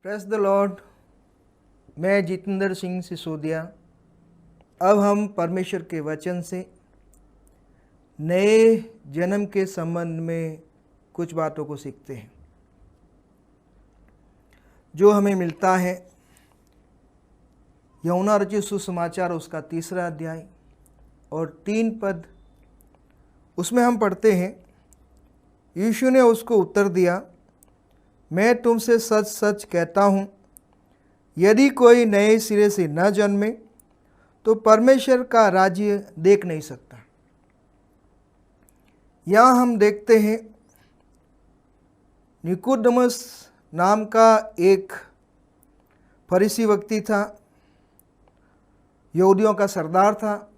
Press the Lord. मैं जितेंद्र सिंह सिसोदिया। अब हम परमेश्वर के वचन से नए जन्म के संबंध में कुछ बातों को सीखते हैं जो हमें मिलता है यूहन्ना रचित सुसमाचार उसका 3 अध्याय और 3 पद। उसमें हम पढ़ते हैं, यीशु ने उसको उत्तर दिया, मैं तुमसे सच सच कहता हूँ, यदि कोई नए सिरे से न जन्मे तो परमेश्वर का राज्य देख नहीं सकता। यहाँ हम देखते हैं निकोदेमुस नाम का एक फरीसी व्यक्ति था, यहूदियों का सरदार था,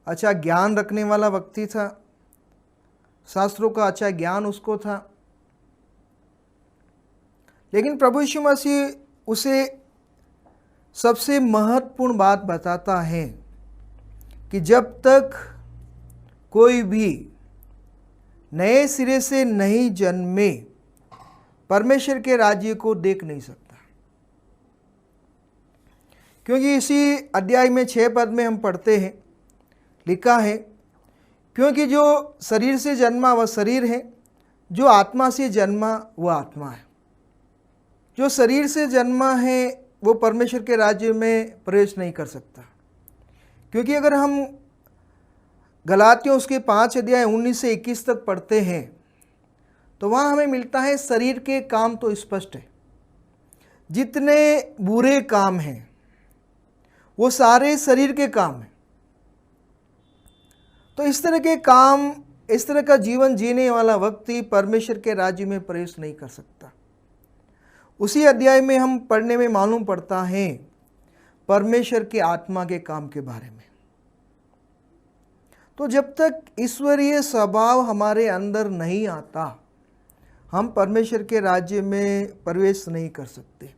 अच्छा ज्ञान रखने वाला व्यक्ति था, शास्त्रों का अच्छा ज्ञान उसको था। लेकिन प्रभु यीशु मसीह उसे सबसे महत्वपूर्ण बात बताता है कि जब तक कोई भी नए सिरे से नहीं जन्मे परमेश्वर के राज्य को देख नहीं सकता। क्योंकि इसी अध्याय में 6 पद में हम पढ़ते हैं, लिखा है, क्योंकि जो शरीर से जन्मा वह शरीर है, जो आत्मा से जन्मा वह आत्मा है। जो शरीर से जन्मा है वो परमेश्वर के राज्य में प्रवेश नहीं कर सकता। क्योंकि अगर हम गलातियों उसके 5 अध्याय 19 से 21 तक पढ़ते हैं तो वहाँ हमें मिलता है शरीर के काम तो स्पष्ट है। जितने बुरे काम हैं वो सारे शरीर के काम हैं। तो इस तरह के काम, इस तरह का जीवन जीने वाला व्यक्ति परमेश्वर के राज्य में प्रवेश नहीं कर सकता। उसी अध्याय में हम पढ़ने में मालूम पड़ता है परमेश्वर के आत्मा के काम के बारे में। तो जब तक ईश्वरीय स्वभाव हमारे अंदर नहीं आता हम परमेश्वर के राज्य में प्रवेश नहीं कर सकते।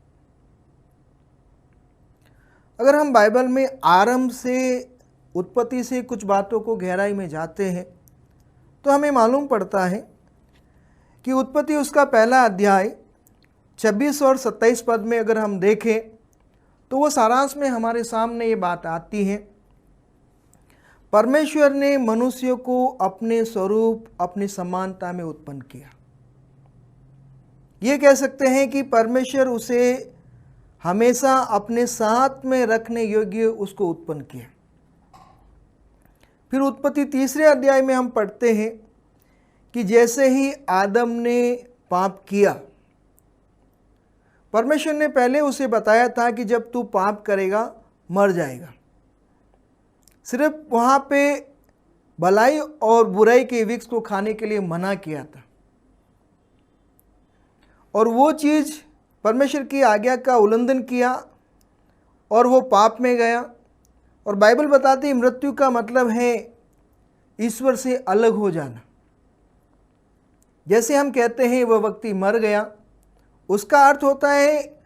अगर हम बाइबल में आरंभ से, उत्पत्ति से कुछ बातों को गहराई में जाते हैं तो हमें मालूम पड़ता है कि उत्पत्ति उसका 1 अध्याय 26 और 27 पद में अगर हम देखें तो वो सारांश में हमारे सामने ये बात आती है, परमेश्वर ने मनुष्य को अपने स्वरूप, अपनी समानता में उत्पन्न किया। ये कह सकते हैं कि परमेश्वर उसे हमेशा अपने साथ में रखने योग्य उसको उत्पन्न किया। फिर उत्पत्ति 3 अध्याय में हम पढ़ते हैं कि जैसे ही आदम ने पाप किया, परमेश्वर ने पहले उसे बताया था कि जब तू पाप करेगा मर जाएगा। सिर्फ वहाँ पे भलाई और बुराई के वृक्ष को खाने के लिए मना किया था और वो चीज़ परमेश्वर की आज्ञा का उल्लंघन किया और वो पाप में गया। और बाइबल बताती है मृत्यु का मतलब है ईश्वर से अलग हो जाना। जैसे हम कहते हैं वह व्यक्ति मर गया, उसका अर्थ होता है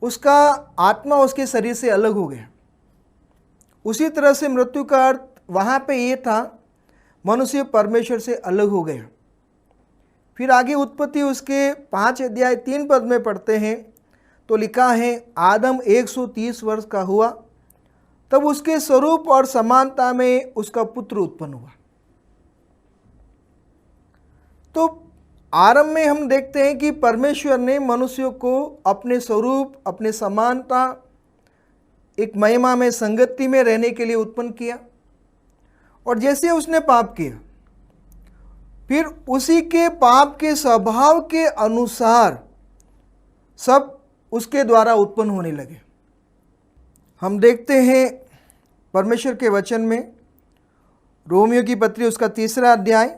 उसका आत्मा उसके शरीर से अलग हो गया। उसी तरह से मृत्यु का अर्थ वहाँ पे ये था मनुष्य परमेश्वर से अलग हो गया। फिर आगे उत्पत्ति उसके 5 अध्याय 3 पद में पढ़ते हैं तो लिखा है, आदम 130 वर्ष का हुआ तब उसके स्वरूप और समानता में उसका पुत्र उत्पन्न हुआ। तो आरंभ में हम देखते हैं कि परमेश्वर ने मनुष्य को अपने स्वरूप, अपने समानता, एक महिमा में, संगति में रहने के लिए उत्पन्न किया। और जैसे उसने पाप किया फिर उसी के पाप के स्वभाव के अनुसार सब उसके द्वारा उत्पन्न होने लगे। हम देखते हैं परमेश्वर के वचन में रोमियो की पत्री उसका 3 अध्याय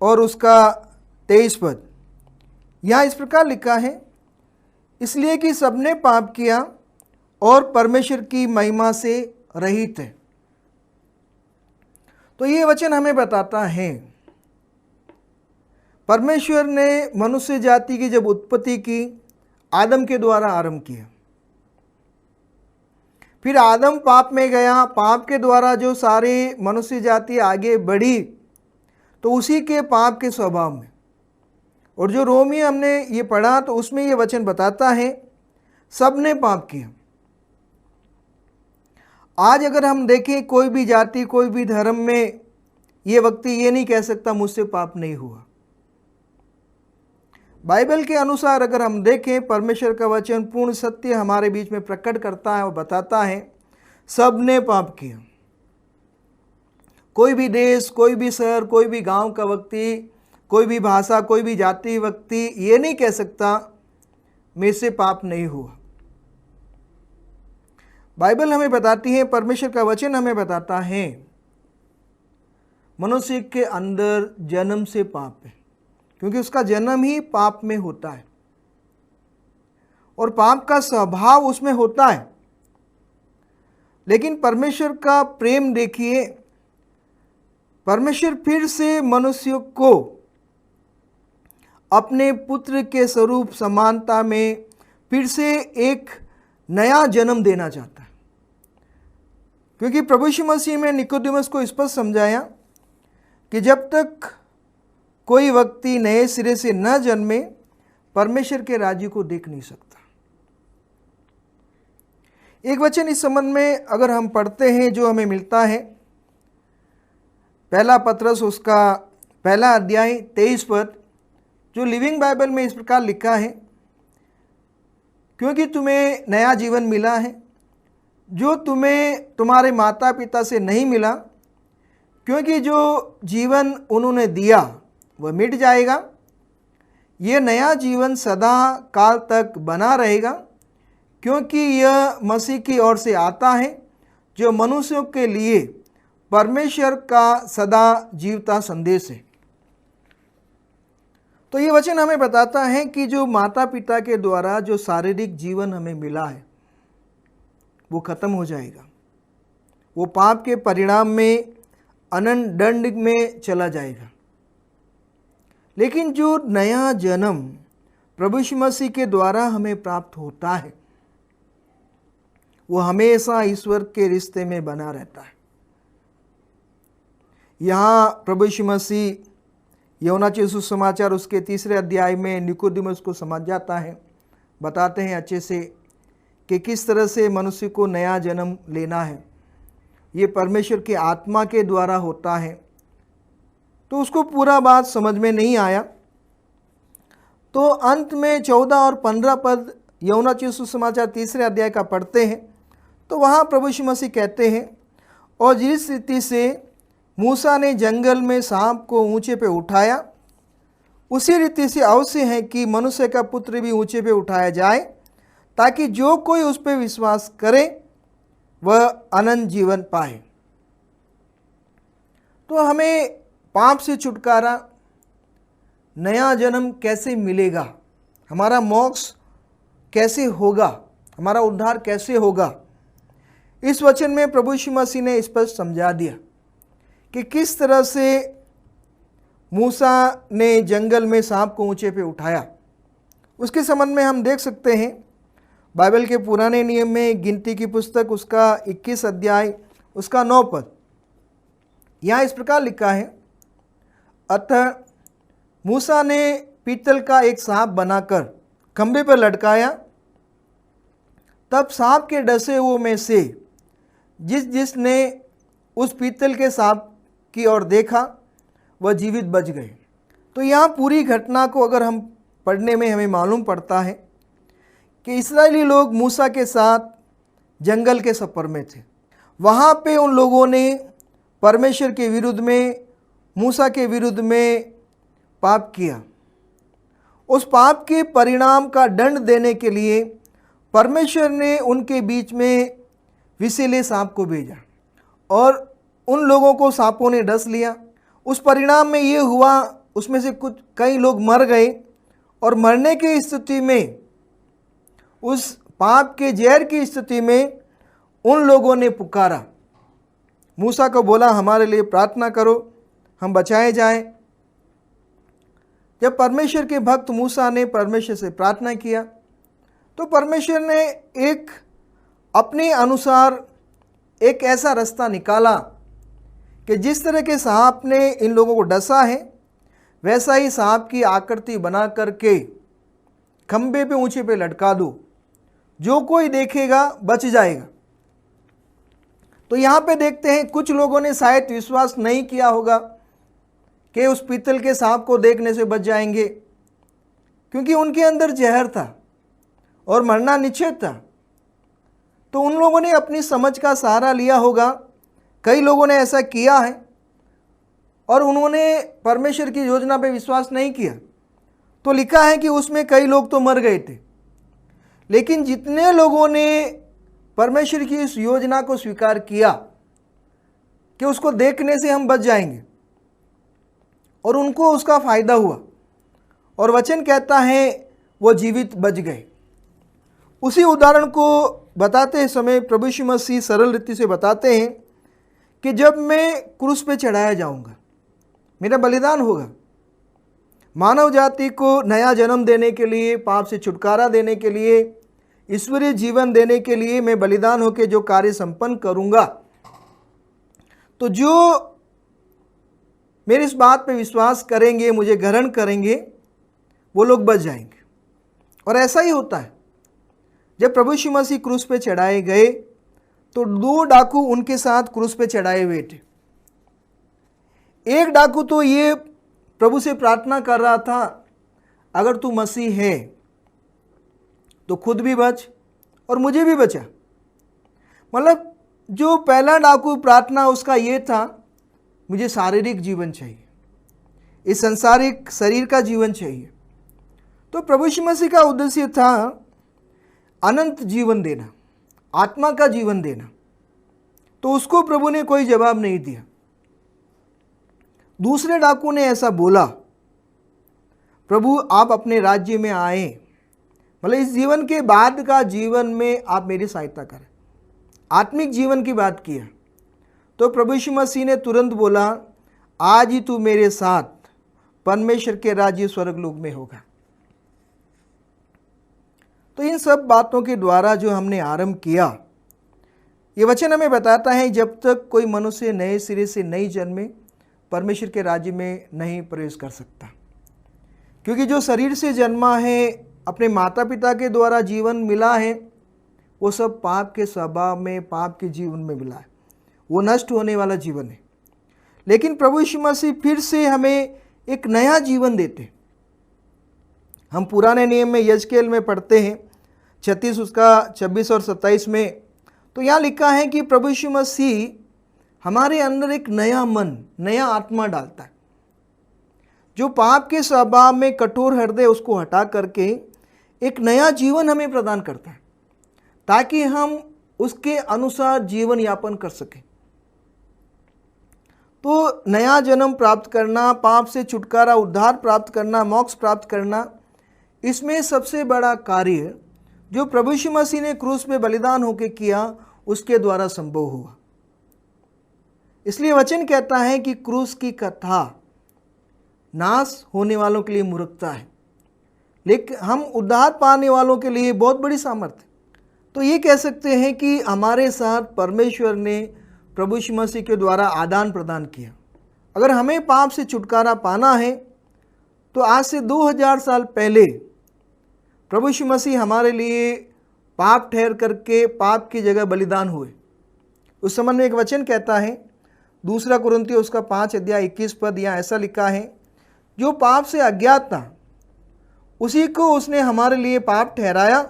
और उसका 23 पद, यहाँ इस प्रकार लिखा है, इसलिए कि सबने पाप किया और परमेश्वर की महिमा से रहित है। तो ये वचन हमें बताता है परमेश्वर ने मनुष्य जाति की जब उत्पत्ति की आदम के द्वारा आरंभ किया। फिर आदम पाप में गया, पाप के द्वारा जो सारी मनुष्य जाति आगे बढ़ी तो उसी के पाप के स्वभाव में और जो रोमी हमने ये पढ़ा तो उसमें ये वचन बताता है सब ने पाप किया। आज अगर हम देखें कोई भी जाति कोई भी धर्म में ये व्यक्ति ये नहीं कह सकता मुझसे पाप नहीं हुआ। बाइबल के अनुसार अगर हम देखें परमेश्वर का वचन पूर्ण सत्य हमारे बीच में प्रकट करता है और बताता है सब ने पाप किया। कोई भी देश कोई भी शहर कोई भी गांव का व्यक्ति कोई भी भाषा कोई भी जाति व्यक्ति ये नहीं कह सकता मेरे से पाप नहीं हुआ। बाइबल हमें बताती है परमेश्वर का वचन हमें बताता है मनुष्य के अंदर जन्म से पाप है, क्योंकि उसका जन्म ही पाप में होता है और पाप का स्वभाव उसमें होता है। लेकिन परमेश्वर का प्रेम देखिए, परमेश्वर फिर से मनुष्य को अपने पुत्र के स्वरूप समानता में फिर से एक नया जन्म देना चाहता है, क्योंकि प्रभु यीशु मसीह में निकोदेमुस को स्पष्ट समझाया कि जब तक कोई व्यक्ति नए सिरे से न जन्मे परमेश्वर के राज्य को देख नहीं सकता। एक वचन इस संबंध में अगर हम पढ़ते हैं जो हमें मिलता है, पहला पत्रस उसका पहला अध्याय 23 पद, जो लिविंग बाइबल में इस प्रकार लिखा है, क्योंकि तुम्हें नया जीवन मिला है जो तुम्हें तुम्हारे माता पिता से नहीं मिला, क्योंकि जो जीवन उन्होंने दिया वह मिट जाएगा। यह नया जीवन सदा काल तक बना रहेगा, क्योंकि यह मसीह की ओर से आता है जो मनुष्यों के लिए परमेश्वर का सदा जीवता संदेश है। तो ये वचन हमें बताता है कि जो माता पिता के द्वारा जो शारीरिक जीवन हमें मिला है वो खत्म हो जाएगा, वो पाप के परिणाम में अनंत दंड में चला जाएगा। लेकिन जो नया जन्म प्रभु यीशु मसीह के द्वारा हमें प्राप्त होता है वो हमेशा ईश्वर के रिश्ते में बना रहता है। यहाँ प्रभु यीशु मसीह यूहन्ना के सुसमाचार उसके 3 अध्याय में निकोदेमुस को समझ जाता है, बताते हैं अच्छे से कि किस तरह से मनुष्य को नया जन्म लेना है। ये परमेश्वर के आत्मा के द्वारा होता है। तो उसको पूरा बात समझ में नहीं आया, तो अंत में 14 और 15 पद यूहन्ना के सुसमाचार 3 अध्याय का पढ़ते हैं तो वहाँ प्रभु यीशु मसीह कहते हैं, और जिस रीति से मूसा ने जंगल में सांप को ऊंचे पे उठाया उसी रीति से अवश्य है कि मनुष्य का पुत्र भी ऊंचे पे उठाया जाए, ताकि जो कोई उस पर विश्वास करे वह अनंत जीवन पाए। तो हमें पाप से छुटकारा, नया जन्म कैसे मिलेगा, हमारा मोक्ष कैसे होगा, हमारा उद्धार कैसे होगा, इस वचन में प्रभु यीशु मसीह ने स्पष्ट समझा दिया कि किस तरह से मूसा ने जंगल में सांप को ऊंचे पे उठाया। उसके संबंध में हम देख सकते हैं बाइबल के पुराने नियम में गिनती की पुस्तक उसका 21 अध्याय उसका 9 पद, यहाँ इस प्रकार लिखा है, अतः मूसा ने पीतल का एक सांप बनाकर खंभे पर लटकाया, तब सांप के डसे हुओं में से जिसने उस पीतल के सांप की ओर देखा वह जीवित बच गए। तो यहाँ पूरी घटना को अगर हम पढ़ने में हमें मालूम पड़ता है कि इस्राएली लोग मूसा के साथ जंगल के सफ़र में थे। वहाँ पे उन लोगों ने परमेश्वर के विरुद्ध में, मूसा के विरुद्ध में पाप किया। उस पाप के परिणाम का दंड देने के लिए परमेश्वर ने उनके बीच में विषैले सांप को भेजा और उन लोगों को सांपों ने डस लिया। उस परिणाम में ये हुआ, उसमें से कई लोग मर गए और मरने की स्थिति में, उस पाप के जहर की स्थिति में उन लोगों ने पुकारा, मूसा को बोला हमारे लिए प्रार्थना करो हम बचाए जाएं। जब परमेश्वर के भक्त मूसा ने परमेश्वर से प्रार्थना किया तो परमेश्वर ने एक अपने अनुसार एक ऐसा रास्ता निकाला कि जिस तरह के सांप ने इन लोगों को डसा है, वैसा ही सांप की आकृति बना करके खंबे पे ऊंचे पे लटका दो, जो कोई देखेगा बच जाएगा। तो यहाँ पे देखते हैं कुछ लोगों ने शायद विश्वास नहीं किया होगा कि उस पीतल के सांप को देखने से बच जाएंगे, क्योंकि उनके अंदर जहर था और मरना निश्चित था। तो उन लोगों ने अपनी समझ का सहारा लिया होगा। कई लोगों ने ऐसा किया है और उन्होंने परमेश्वर की योजना पे विश्वास नहीं किया। तो लिखा है कि उसमें कई लोग तो मर गए थे, लेकिन जितने लोगों ने परमेश्वर की इस योजना को स्वीकार किया कि उसको देखने से हम बच जाएंगे, और उनको उसका फायदा हुआ, और वचन कहता है वो जीवित बच गए। उसी उदाहरण को बताते समय प्रभु यीशु मसीह सरल रीति से बताते हैं कि जब मैं क्रूस पे चढ़ाया जाऊंगा, मेरा बलिदान होगा, मानव जाति को नया जन्म देने के लिए, पाप से छुटकारा देने के लिए, ईश्वरीय जीवन देने के लिए मैं बलिदान होकर जो कार्य संपन्न करूंगा, तो जो मेरी इस बात पे विश्वास करेंगे, मुझे ग्रहण करेंगे, वो लोग बच जाएंगे। और ऐसा ही होता है। जब प्रभु यीशु मसीह क्रूस पे चढ़ाए गए तो 2 डाकू उनके साथ क्रूस पे चढ़ाए हुए थे। एक डाकू तो ये प्रभु से प्रार्थना कर रहा था, अगर तू मसीह है तो खुद भी बच और मुझे भी बचा। मतलब जो पहला डाकू प्रार्थना उसका ये था, मुझे शारीरिक जीवन चाहिए, इस संसारिक शरीर का जीवन चाहिए। तो प्रभु यीशु मसीह का उद्देश्य था अनंत जीवन देना, आत्मा का जीवन देना। तो उसको प्रभु ने कोई जवाब नहीं दिया। दूसरे डाकू ने ऐसा बोला, प्रभु आप अपने राज्य में आए, मतलब इस जीवन के बाद का जीवन में आप मेरी सहायता करें, आत्मिक जीवन की बात किया। तो प्रभु यीशु मसीह ने तुरंत बोला, आज ही तू मेरे साथ परमेश्वर के राज्य स्वर्गलोक में होगा। तो इन सब बातों के द्वारा जो हमने आरंभ किया, ये वचन हमें बताता है जब तक कोई मनुष्य नए सिरे से नहीं जन्मे परमेश्वर के राज्य में नहीं प्रवेश कर सकता। क्योंकि जो शरीर से जन्मा है, अपने माता पिता के द्वारा जीवन मिला है, वो सब पाप के स्वभाव में, पाप के जीवन में मिला है, वो नष्ट होने वाला जीवन है। लेकिन प्रभु यीशु मसीह फिर से हमें एक नया जीवन देते। हम पुराने नियम में यजकेल में पढ़ते हैं 36 उसका 26 और 27 में, तो यहाँ लिखा है कि प्रभु यीशु मसीह हमारे अंदर एक नया मन, नया आत्मा डालता है, जो पाप के स्वभाव में कठोर हृदय उसको हटा करके एक नया जीवन हमें प्रदान करता है, ताकि हम उसके अनुसार जीवन यापन कर सकें। तो नया जन्म प्राप्त करना, पाप से छुटकारा, उद्धार प्राप्त करना, मोक्ष प्राप्त करना, इसमें सबसे बड़ा कार्य जो प्रभु यीशु मसीह ने क्रूस में बलिदान होकर किया, उसके द्वारा संभव हुआ। इसलिए वचन कहता है कि क्रूस की कथा नाश होने वालों के लिए मूर्खता है, लेकिन हम उद्धार पाने वालों के लिए बहुत बड़ी सामर्थ्य। तो ये कह सकते हैं कि हमारे साथ परमेश्वर ने प्रभु यीशु मसीह के द्वारा आदान प्रदान किया। अगर हमें पाप से छुटकारा पाना है तो आज से 2000 साल पहले प्रभु यीशु मसीह हमारे लिए पाप ठहर करके पाप की जगह बलिदान हुए। उस समय में एक वचन कहता है, 2 कुरिन्थियों उसका 5 अध्याय 21 पद, यहाँ ऐसा लिखा है, जो पाप से अज्ञात था उसी को उसने हमारे लिए पाप ठहराया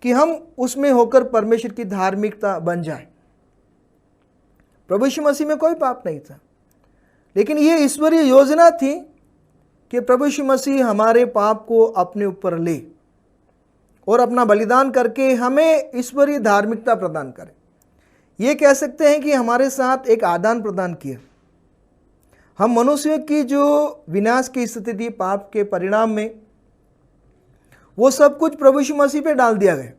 कि हम उसमें होकर परमेश्वर की धार्मिकता बन जाए। प्रभु यीशु मसीह में कोई पाप नहीं था, लेकिन ये ईश्वरीय योजना थी कि प्रभु यीशु मसीह हमारे पाप को अपने ऊपर ले और अपना बलिदान करके हमें ईश्वरीय धार्मिकता प्रदान करे। ये कह सकते हैं कि हमारे साथ एक आदान प्रदान किया। हम मनुष्यों की जो विनाश की स्थिति थी पाप के परिणाम में, वो सब कुछ प्रभु यीशु मसीह पे डाल दिया गया,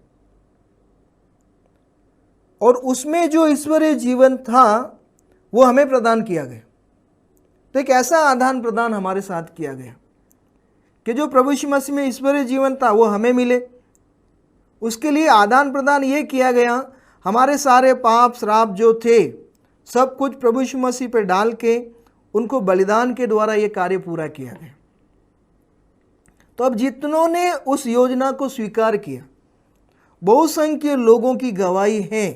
और उसमें जो ईश्वरीय जीवन था वो हमें प्रदान किया गया। तो एक ऐसा आदान प्रदान हमारे साथ किया गया कि जो प्रभु यीशु मसीह में ईश्वरीय जीवन था वो हमें मिले। उसके लिए आदान प्रदान ये किया गया, हमारे सारे पाप श्राप जो थे सब कुछ प्रभु यीशु मसीह पे डाल के उनको बलिदान के द्वारा ये कार्य पूरा किया गया। तो अब जितनों ने उस योजना को स्वीकार किया, बहुसंख्य लोगों की गवाही है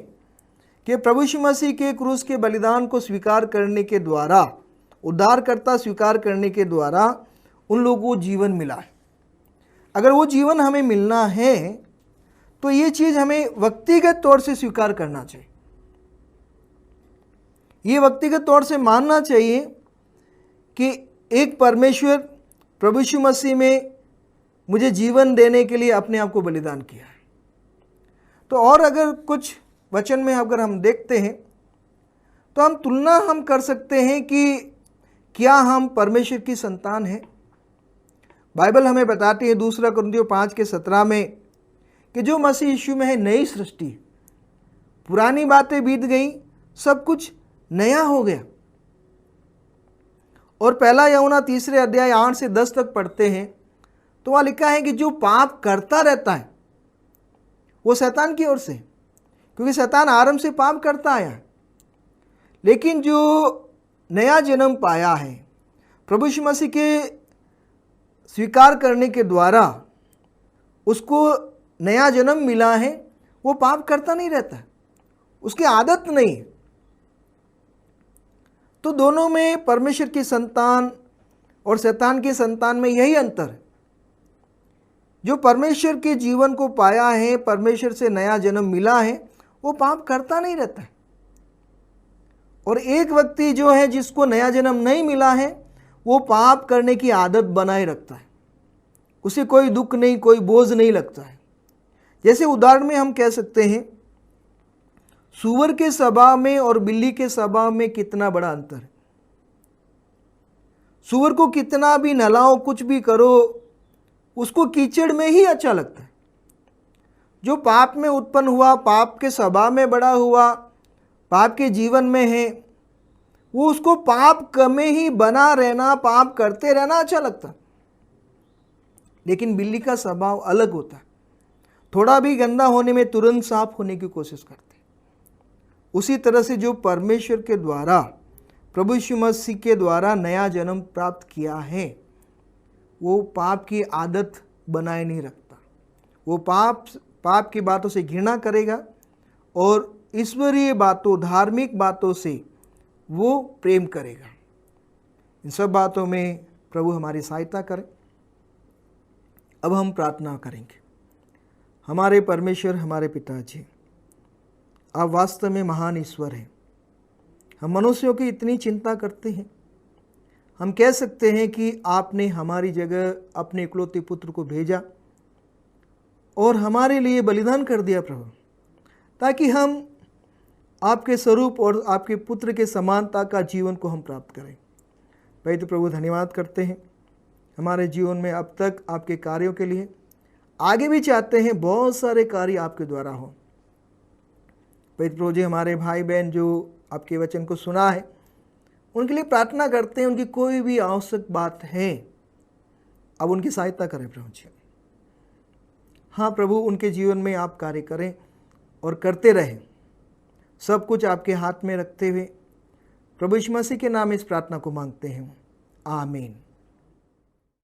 कि प्रभु यीशु मसीह के क्रूस के बलिदान को स्वीकार करने के द्वारा, उद्धारकर्ता स्वीकार करने के द्वारा उन लोगों को जीवन मिला है। अगर वो जीवन हमें मिलना है तो ये चीज़ हमें व्यक्तिगत तौर से स्वीकार करना चाहिए। ये व्यक्तिगत तौर से मानना चाहिए कि एक परमेश्वर प्रभु यीशु मसीह में मुझे जीवन देने के लिए अपने आप को बलिदान किया है। तो और अगर कुछ वचन में अगर हम देखते हैं तो हम तुलना कर सकते हैं कि क्या हम परमेश्वर की संतान हैं। बाइबल हमें बताती है 2 कुरिन्थियों 5:17 में कि जो मसीह यीशु में है नई सृष्टि, पुरानी बातें बीत गई, सब कुछ नया हो गया। और 1 यूहन्ना 3 अध्याय 8 से 10 तक पढ़ते हैं तो वहाँ लिखा है कि जो पाप करता रहता है वो शैतान की ओर से, क्योंकि शैतान आरंभ से पाप करता आया है। लेकिन जो नया जन्म पाया है, प्रभु यीशु मसीह के स्वीकार करने के द्वारा उसको नया जन्म मिला है, वो पाप करता नहीं रहता है, उसकी आदत नहीं है। तो दोनों में, परमेश्वर की संतान और शैतान की संतान में यही अंतर है। जो परमेश्वर के जीवन को पाया है, परमेश्वर से नया जन्म मिला है, वो पाप करता नहीं रहता है। और एक व्यक्ति जो है जिसको नया जन्म नहीं मिला है, वो पाप करने की आदत बनाए रखता है, उसे कोई दुख नहीं, कोई बोझ नहीं लगता है। जैसे उदाहरण में हम कह सकते हैं, सूअर के स्वभाव में और बिल्ली के स्वभाव में कितना बड़ा अंतर है। सूअर को कितना भी नहलाओ, कुछ भी करो, उसको कीचड़ में ही अच्छा लगता है। जो पाप में उत्पन्न हुआ, पाप के स्वभाव में बड़ा हुआ, पाप के जीवन में है, वो उसको पाप में ही बना रहना, पाप करते रहना अच्छा लगता है। लेकिन बिल्ली का स्वभाव अलग होता है, थोड़ा भी गंदा होने में तुरंत साफ होने की कोशिश करते हैं। उसी तरह से जो परमेश्वर के द्वारा, प्रभु यीशु मसीह के द्वारा नया जन्म प्राप्त किया है, वो पाप की आदत बनाए नहीं रखता। वो पाप की बातों से घृणा करेगा और ईश्वरीय बातों, धार्मिक बातों से वो प्रेम करेगा। इन सब बातों में प्रभु हमारी सहायता करें। अब हम प्रार्थना करेंगे। हमारे परमेश्वर, हमारे पिताजी, आप वास्तव में महान ईश्वर हैं। हम मनुष्यों की इतनी चिंता करते हैं। हम कह सकते हैं कि आपने हमारी जगह अपने इकलौते पुत्र को भेजा और हमारे लिए बलिदान कर दिया प्रभु, ताकि हम आपके स्वरूप और आपके पुत्र के समानता का जीवन को हम प्राप्त करें। पवित्र प्रभु, धन्यवाद करते हैं हमारे जीवन में अब तक आपके कार्यों के लिए। आगे भी चाहते हैं बहुत सारे कार्य आपके द्वारा हो। पवित्र प्रभु जी, हमारे भाई बहन जो आपके वचन को सुना है, उनके लिए प्रार्थना करते हैं। उनकी कोई भी आवश्यक बात है, अब उनकी सहायता करें प्रभु जी। हाँ प्रभु, उनके जीवन में आप कार्य करें और करते रहें। सब कुछ आपके हाथ में रखते हुए प्रभु यीशु मसीह के नाम इस प्रार्थना को मांगते हैं, आमीन।